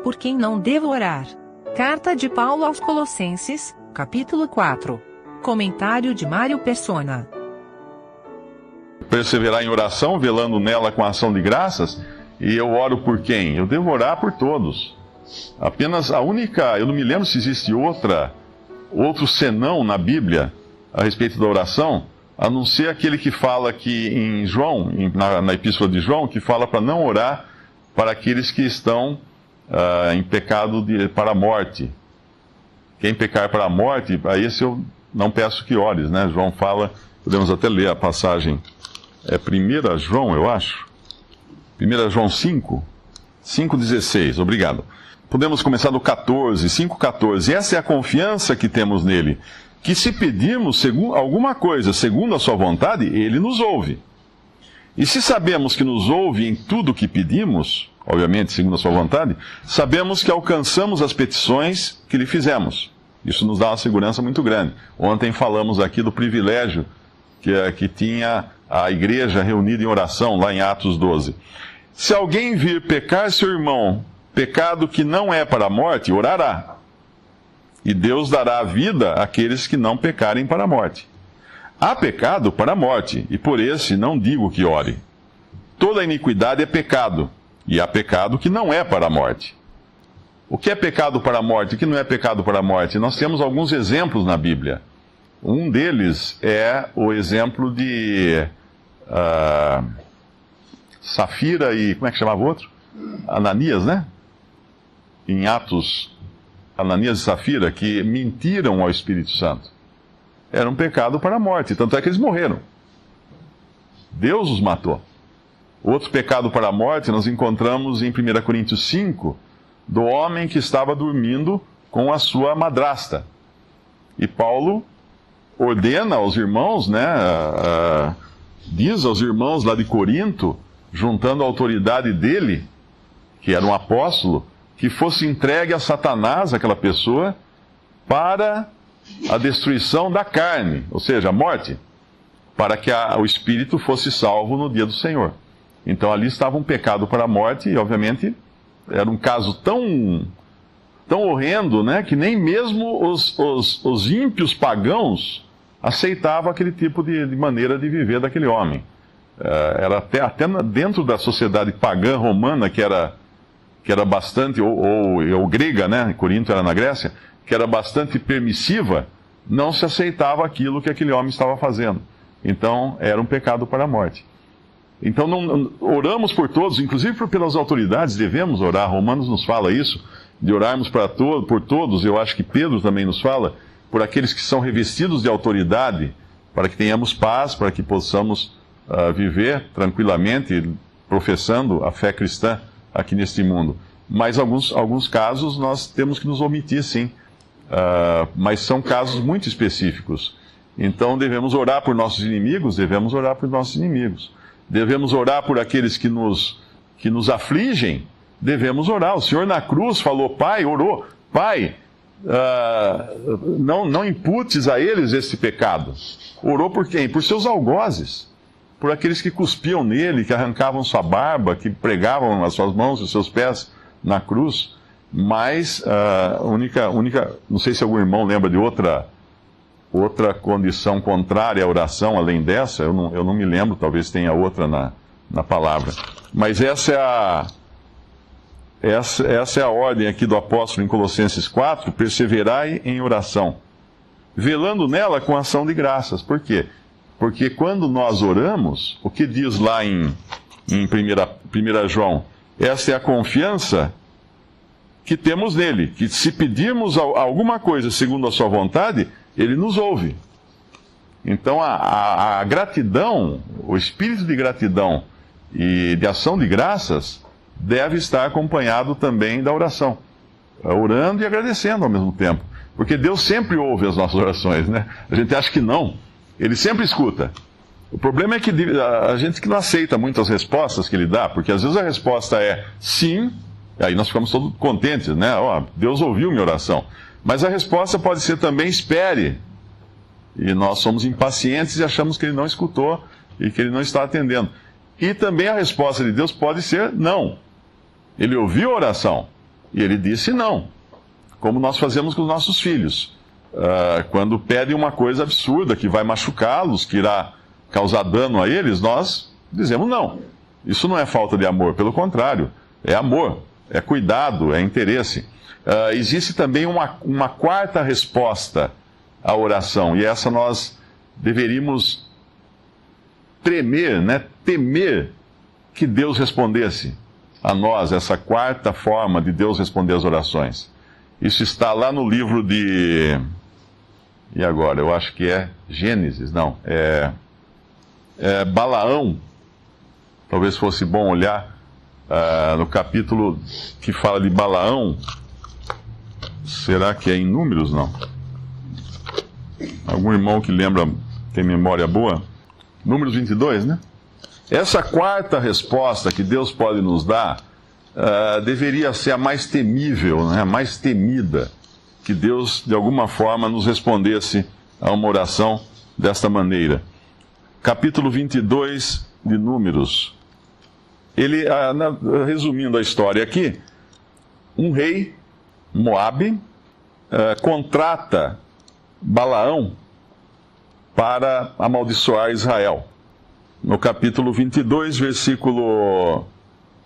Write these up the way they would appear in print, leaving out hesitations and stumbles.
por quem não devo orar. Carta de Paulo aos Colossenses, capítulo 4. Comentário de Mário Persona. Perseverar em oração, velando nela com ação de graças. E eu oro por quem? Eu devo orar por todos. Apenas a única, eu não me lembro se existe outro senão na Bíblia a respeito da oração, a não ser aquele que fala aqui em João, na Epístola de João, que fala para não orar para aqueles que estão em pecado para a morte. Quem pecar para a morte, a esse eu não peço que ores, né? João fala, podemos até ler a passagem, é 1 João, eu acho. 1 João 5:16, obrigado. Podemos começar do 5:14. Essa é a confiança que temos nele, que se pedirmos alguma coisa segundo a sua vontade, ele nos ouve. E se sabemos que nos ouve em tudo o que pedimos, obviamente segundo a sua vontade, sabemos que alcançamos as petições que lhe fizemos. Isso nos dá uma segurança muito grande. Ontem falamos aqui do privilégio que tinha a igreja reunida em oração, lá em Atos 12. Se alguém vir pecar seu irmão, pecado que não é para a morte, orará. E Deus dará a vida àqueles que não pecarem para a morte. Há pecado para a morte, e por esse não digo que ore. Toda iniquidade é pecado, e há pecado que não é para a morte. O que é pecado para a morte e o que não é pecado para a morte? Nós temos alguns exemplos na Bíblia. Um deles é o exemplo de Safira e... como é que chamava o outro? Ananias, né? Em Atos, Ananias e Safira, que mentiram ao Espírito Santo. Era um pecado para a morte, tanto é que eles morreram. Deus os matou. Outro pecado para a morte nós encontramos em 1 Coríntios 5, do homem que estava dormindo com a sua madrasta. E Paulo ordena aos irmãos, né, diz aos irmãos lá de Corinto, juntando a autoridade dele, que era um apóstolo, que fosse entregue a Satanás, aquela pessoa, para a destruição da carne, ou seja, a morte, para que o espírito fosse salvo no dia do Senhor. Então ali estava um pecado para a morte, e obviamente era um caso tão horrendo, né, que nem mesmo os ímpios pagãos aceitavam aquele tipo de maneira de viver daquele homem. Era até dentro da sociedade pagã romana, que era bastante, ou grega, né, Corinto era na Grécia, que era bastante permissiva, não se aceitava aquilo que aquele homem estava fazendo. Então, era um pecado para a morte. Então, oramos por todos, inclusive pelas autoridades, devemos orar. Romanos nos fala isso, de orarmos por todos. Eu acho que Pedro também nos fala, por aqueles que são revestidos de autoridade, para que tenhamos paz, para que possamos viver tranquilamente, professando a fé cristã aqui neste mundo. Mas alguns casos nós temos que nos omitir, sim. Mas são casos muito específicos. Então devemos orar por nossos inimigos, devemos orar por nossos inimigos. Devemos orar por aqueles que nos afligem, devemos orar. O Senhor na cruz falou, orou, Pai, não imputes a eles esse pecado. Orou por quem? Por seus algozes, por aqueles que cuspiam nele, que arrancavam sua barba, que pregavam as suas mãos e os seus pés na cruz. Mas não sei se algum irmão lembra de outra condição contrária à oração, além dessa, eu não me lembro, talvez tenha outra na palavra. Mas essa é a ordem aqui do apóstolo em Colossenses 4, perseverai em oração, velando nela com ação de graças. Por quê? Porque quando nós oramos, o que diz lá em 1 João? Essa é a confiança que temos nele, que se pedirmos alguma coisa segundo a sua vontade, ele nos ouve. Então a gratidão, o espírito de gratidão e de ação de graças deve estar acompanhado também da oração, orando e agradecendo ao mesmo tempo, porque Deus sempre ouve as nossas orações, né? A gente acha que não, ele sempre escuta. O problema é que a gente que não aceita muito as respostas que ele dá, porque às vezes a resposta é sim, aí nós ficamos todos contentes, né? Deus ouviu minha oração. Mas a resposta pode ser também espere. E nós somos impacientes e achamos que ele não escutou e que ele não está atendendo. E também a resposta de Deus pode ser não. Ele ouviu a oração, E ele disse não, como nós fazemos com os nossos filhos. Quando pedem uma coisa absurda que vai machucá-los, que irá causar dano a eles, nós dizemos não. Isso não é falta de amor, pelo contrário, é amor, é cuidado, é interesse. Existe também uma quarta resposta à oração, e essa nós deveríamos temer que Deus respondesse a nós, essa quarta forma de Deus responder as orações. Isso está lá no livro de... E agora? Eu acho que é Gênesis, não. É Balaão. Talvez fosse bom olhar no capítulo que fala de Balaão. Será que é em Números? Não. Algum irmão que lembra, tem memória boa? Números 22, né? Essa quarta resposta que Deus pode nos dar deveria ser a mais temível, né? A mais temida, que Deus, de alguma forma, nos respondesse a uma oração desta maneira. Capítulo 22 de Números. Ele, resumindo a história aqui, um rei, Moabe, contrata Balaão para amaldiçoar Israel. No capítulo 22, versículo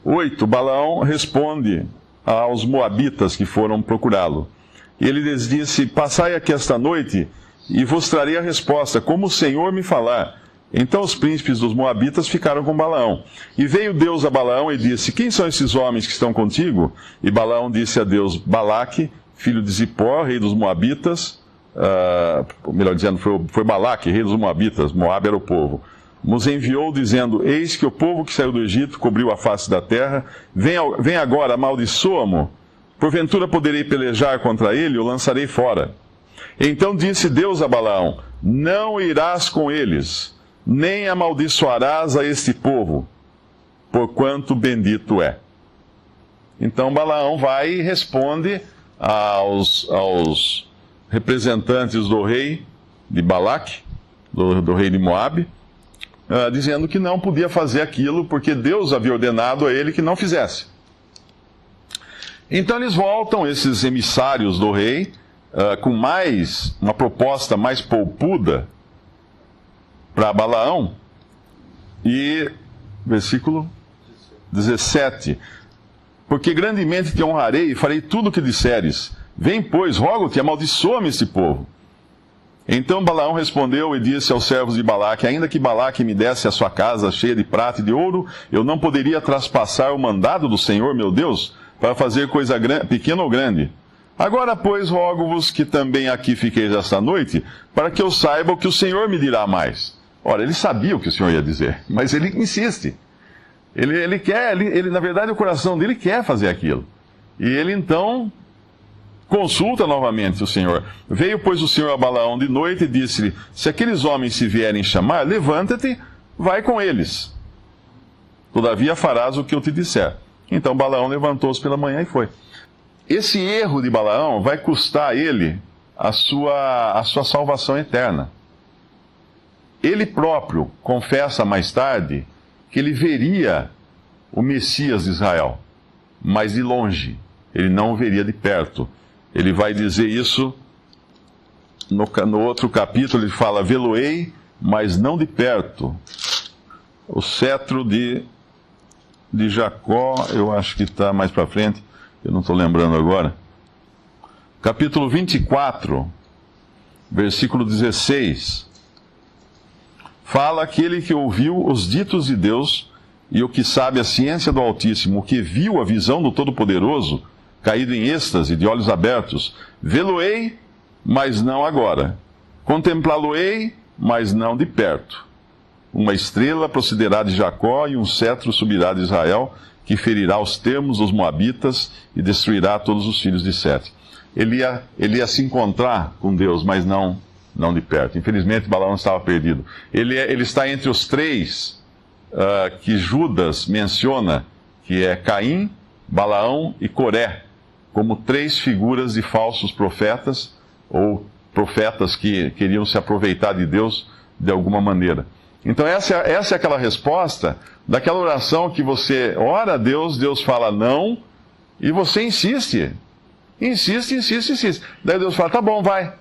8, Balaão responde aos moabitas que foram procurá-lo. E ele lhes disse: passai aqui esta noite e vos trarei a resposta, como o Senhor me falar. Então os príncipes dos moabitas ficaram com Balaão. E veio Deus a Balaão e disse: quem são esses homens que estão contigo? E Balaão disse a Deus: Balaque, filho de Zippor, rei dos moabitas, melhor dizendo, foi Balaque, rei dos moabitas, Moabe era o povo, nos enviou dizendo: eis que o povo que saiu do Egito cobriu a face da terra, vem agora, amaldiçoa-mo, porventura poderei pelejar contra ele, o lançarei fora. Então disse Deus a Balaão: não irás com eles, nem amaldiçoarás a este povo, porquanto bendito é. Então Balaão vai e responde aos representantes do rei de Balaque, do rei de Moabe, dizendo que não podia fazer aquilo porque Deus havia ordenado a ele que não fizesse. Então eles voltam, esses emissários do rei, com uma proposta mais polpuda para Balaão, e versículo 17: porque grandemente te honrarei e farei tudo o que disseres. Vem, pois, rogo-te, amaldiçoa-me este povo. Então Balaão respondeu e disse aos servos de Balaque: ainda que Balaque me desse a sua casa cheia de prata e de ouro, eu não poderia traspassar o mandado do Senhor meu Deus, para fazer coisa pequena ou grande. Agora, pois, rogo-vos que também aqui fiqueis esta noite, para que eu saiba o que o Senhor me dirá mais. Ora, ele sabia o que o Senhor ia dizer, mas ele insiste. Ele quer, na verdade, o coração dele quer fazer aquilo. E ele então consulta novamente o Senhor. Veio, pois, o Senhor a Balaão de noite e disse-lhe: se aqueles homens se vierem chamar, levanta-te, vai com eles. Todavia farás o que eu te disser. Então Balaão levantou-se pela manhã e foi. Esse erro de Balaão vai custar a ele a sua salvação eterna. Ele próprio confessa mais tarde que ele veria o Messias de Israel, mas de longe. Ele não o veria de perto. Ele vai dizer isso no outro capítulo. Ele fala: vê-lo-ei, mas não de perto. O cetro de Jacó, eu acho que está mais para frente, eu não estou lembrando agora. Capítulo 24, versículo 16. Fala aquele que ouviu os ditos de Deus e o que sabe a ciência do Altíssimo, o que viu a visão do Todo-Poderoso, caído em êxtase, de olhos abertos. Vê-lo-ei, mas não agora. Contemplá-lo-ei, mas não de perto. Uma estrela procederá de Jacó e um cetro subirá de Israel, que ferirá os termos dos moabitas e destruirá todos os filhos de Sete. Ele ia se encontrar com Deus, mas não de perto. Infelizmente, Balaão estava perdido. Ele está entre os três que Judas menciona, que é Caim, Balaão e Coré, como três figuras de falsos profetas, ou profetas que queriam se aproveitar de Deus de alguma maneira. Então essa é aquela resposta daquela oração que você ora a Deus, Deus fala não, E você insiste. Insiste. Daí Deus fala, tá bom, vai.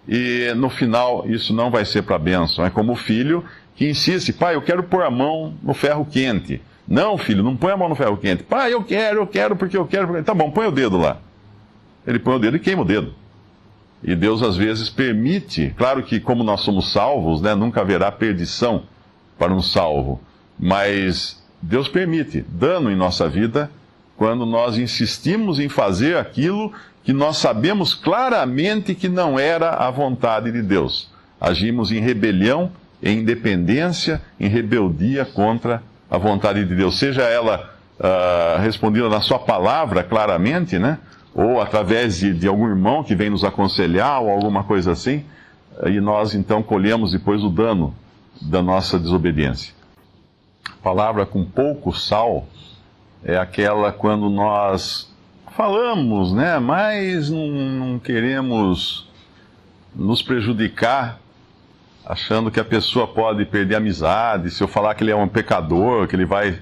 E no final, isso não vai ser para bênção. É como o filho que insiste, pai, eu quero pôr a mão no ferro quente. Não, filho, não põe a mão no ferro quente. Pai, eu quero, porque eu quero. Tá bom, põe o dedo lá. Ele põe o dedo e queima o dedo. E Deus às vezes permite, claro que como nós somos salvos, né, nunca haverá perdição para um salvo. Mas Deus permite dano em nossa vida quando nós insistimos em fazer aquilo que nós sabemos claramente que não era a vontade de Deus. Agimos em rebelião, em independência, em rebeldia contra a vontade de Deus. Seja ela respondida na sua palavra claramente, né? Ou através de algum irmão que vem nos aconselhar ou alguma coisa assim, e nós então colhemos depois o dano da nossa desobediência. A palavra com pouco sal é aquela quando nós falamos, né, mas não queremos nos prejudicar, achando que a pessoa pode perder a amizade, se eu falar que ele é um pecador, que ele vai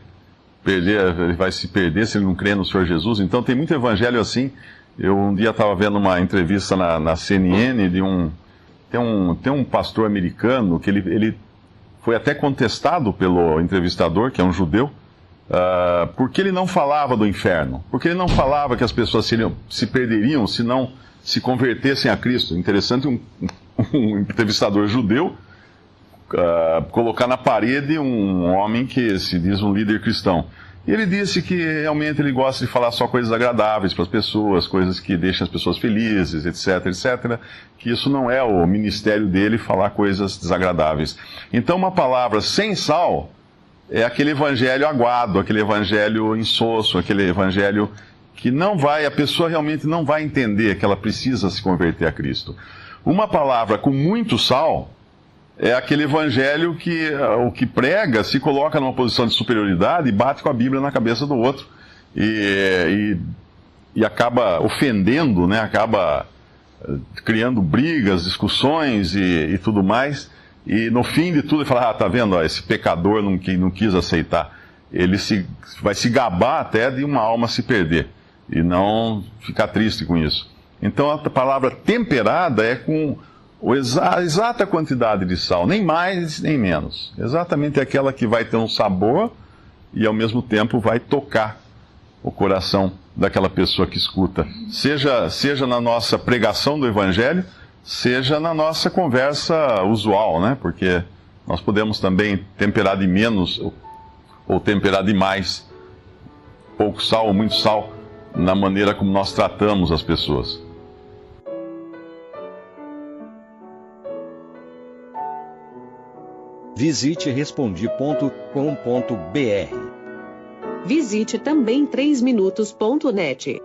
se perder se ele não crê no Senhor Jesus. Então tem muito evangelho assim. Eu um dia estava vendo uma entrevista na CNN de tem um pastor americano que ele foi até contestado pelo entrevistador, que é um judeu, porque ele não falava do inferno, porque ele não falava que as pessoas se perderiam se não se convertessem a Cristo. Interessante um entrevistador judeu colocar na parede um homem que se diz um líder cristão. E ele disse que realmente ele gosta de falar só coisas agradáveis para as pessoas, coisas que deixam as pessoas felizes, etc, que isso não é o ministério dele, falar coisas desagradáveis. Então uma palavra sem sal é aquele evangelho aguado, aquele evangelho insosso, aquele evangelho que a pessoa realmente não vai entender que ela precisa se converter a Cristo. Uma palavra com muito sal é aquele evangelho que o que prega se coloca numa posição de superioridade e bate com a Bíblia na cabeça do outro e acaba ofendendo, né? Acaba criando brigas, discussões e tudo mais. E no fim de tudo ele fala, tá vendo, esse pecador não quis aceitar. Ele vai se gabar até de uma alma se perder e não ficar triste com isso. Então a palavra temperada é com a exata quantidade de sal, nem mais nem menos. Exatamente aquela que vai ter um sabor e ao mesmo tempo vai tocar o coração daquela pessoa que escuta. Seja na nossa pregação do Evangelho, seja na nossa conversa usual, né? Porque nós podemos também temperar de menos ou temperar de mais, pouco sal ou muito sal, na maneira como nós tratamos as pessoas. Visite Respondi.com.br. Visite também 3minutos.net.